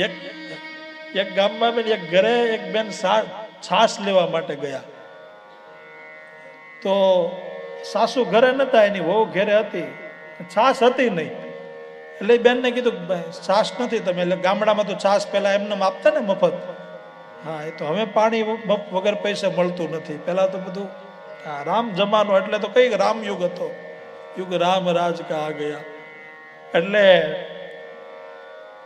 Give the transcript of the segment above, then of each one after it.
એક એક ગામમાં એક ઘરે એક બેન છાશ લેવા માટે ગયા. તો સાસુ ઘરે નતા, એની વહુ ઘરે હતી, છાશ હતી નહીં. એટલે બેન ને કીધું છાશ નથી તમે, એટલે ગામડામાં તો છાશ પેલા એમને આપતા ને મફત. હા, એ તો હવે પાણી વગર પૈસે મળતું નથી. પેલા તો બધું રામ જમાનો, એટલે તો કઈ રામ યુગ હતો, યુગ રામ રાજ કા આ ગયા. એટલે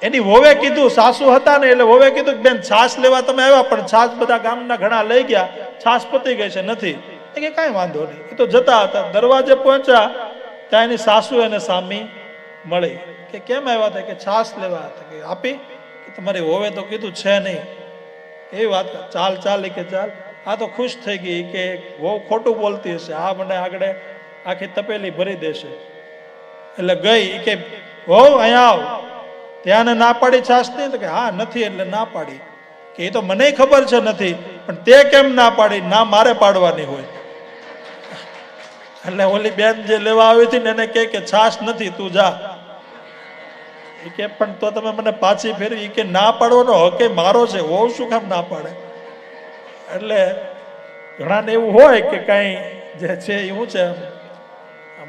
એની વોવે કીધું, સાસુ હતા ને એટલે વોવે કીધું બેન છાશ લેવા તમે આવ્યા, પણ છાશ બધા ગામના ઘણા લઈ ગયા, છાશ પતી ગઈ છે, નથી. કે કાંઈ વાંધો નહીં. એ તો જતા હતા, દરવાજે પહોંચ્યા ત્યાં એની સાસુ એને સામી મળી. કે કેમ આવ્યા હતા? કે છાશ લેવા હતા. કે આપી? કે તમારી વોવે તો કીધું છે નહીં. એવી વાત, ચાલ ચાલ કે ચાલ. આ તો ખુશ થઈ ગઈ કે વહુ ખોટું બોલતી હશે, આ મને આગળ આખી તપેલી ભરી દેશે. એટલે ગઈ કે વહુ અહીંયા આવ. ત્યાં ના પાડી છાશ નહીં? તો કે હા નથી એટલે ના પાડી. કે એ તો મને ખબર છે નથી, પણ તે કેમ ના પાડી? ના મારે પાડવાની હોય. એટલે ઓલી બેન જે લેવા આવી હતી ને એને કે છાશ નથી, તું જા. એ કે પણ તો તમે મને પાછી ફેરવી. કે ના પાડવાનો હકે મારો છે, વહુ શું કામ ના પાડે? એટલે ઘણાને એવું હોય કે કઈ જે છે એવું છે,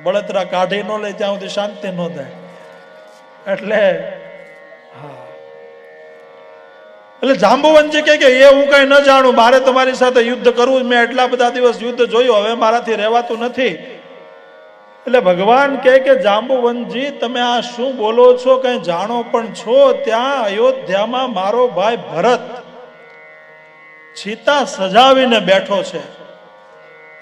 બળતરા કાઢી ન લે ત્યાં સુધી શાંતિ ન થાય. એટલે હા, એટલે જાંબુવનજી કે એ હું કઈ ન જાણું, મારે તમારી સાથે યુદ્ધ કરવું, મેં એટલા બધા દિવસ યુદ્ધ જોયું, હવે મારાથી રહેવાતું નથી. એટલે ભગવાન કે જાંબુવનજી તમે આ શું બોલો છો? કઈ જાણો પણ છો? ત્યાં અયોધ્યામાં મારો ભાઈ ભરત ચિતા સજાવીને બેઠો છે,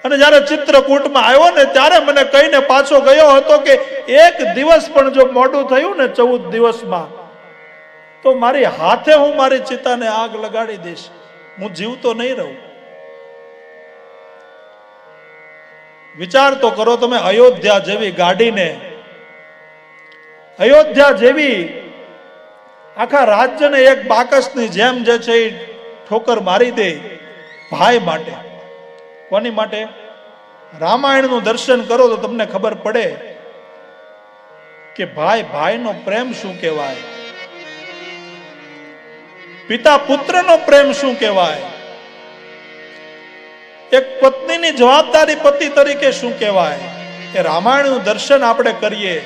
અને જયારે ચિત્રકૂટમાં આવ્યો ને ત્યારે મને કહીને પાછો ગયો હતો કે એક દિવસ પણ જો મોડું થયું ને 14 દિવસમાં તો મારી હાથે હું મારી ચિતાને આગ લગાડી દઈશ, હું જીવતો નહીં રહું. વિચાર તો કરો તમે, અયોધ્યા જેવી ગાડીને, અયોધ્યા જેવી આખા રાજ્યને એક બાકસની જેમ જે છે એ ઠોકર મારી દે ભાઈ માટે. કોની માટે? રામાયણનું દર્શન કરો તો તમને ખબર પડે કે ભાઈ ભાઈનો પ્રેમ શું કહેવાય, પિતા પુત્રનો પ્રેમ શું કહેવાય, એક પત્નીની જવાબદારી પતિ તરીકે શું કહેવાય. એ રામાયણનું દર્શન આપણે કરીએ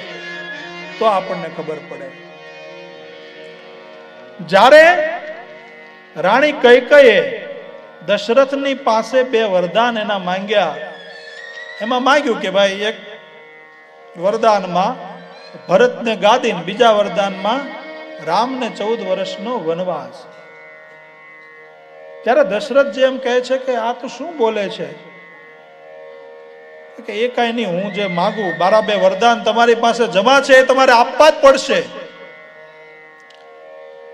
તો આપણને ખબર પડે. જ્યારે રાણી કૈકેયીએ દશરથની પાસે 2 વરદાન એના માંગ્યા, એમાં માંગ્યું કે ભાઈ એક વરદાનમાં ભરતને ગાદી, બીજા વરદાનમાં રામને 14 વર્ષનો વનવાસ. ત્યારે દશરથજી એમ કહે છે કે આ તો શું બોલે છે? કે એ કઈ નહીં, હું જે માંગુ, મારા 2 વરદાન તમારી પાસે જમા છે, એ તમારે આપવા જ પડશે.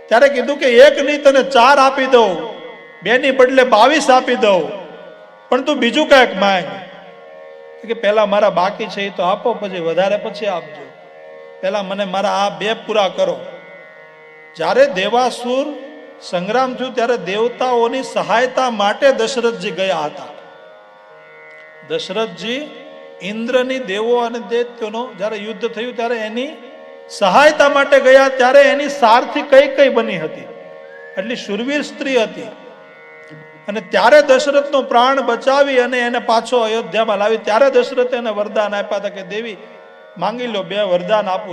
ત્યારે કીધું કે એક નહીં તને 4 આપી દઉં, 2 ની બદલે 22 આપી દઉં, પણ તું બીજું કઈક માંગ. કે પેલા મારા બાકી છે એ તો આપો, પછી વધારે પછી આપજો, પેલા મને મારા આ 2 પૂરા કરો. જ્યારે દેવાસુર સંગ્રામ થયું ત્યારે દેવતાઓની સહાયતા માટે દશરથજી ગયા હતા. દશરથજી ઇન્દ્રની, દેવો અને દૈત્યોનો જ્યારે યુદ્ધ થયું ત્યારે એની સહાયતા માટે ગયા, ત્યારે એની સારથી કઈ બની હતી, એટલી શૂરવીર સ્ત્રી હતી. અને ત્યારે દશરથનો પ્રાણ બચાવી અને એને પાછો અયોધ્યામાં લાવી. ત્યારે દશરથે એને વરદાન આપ્યા હતા કે દેવી માંગી લો, 2 વરદાન આપું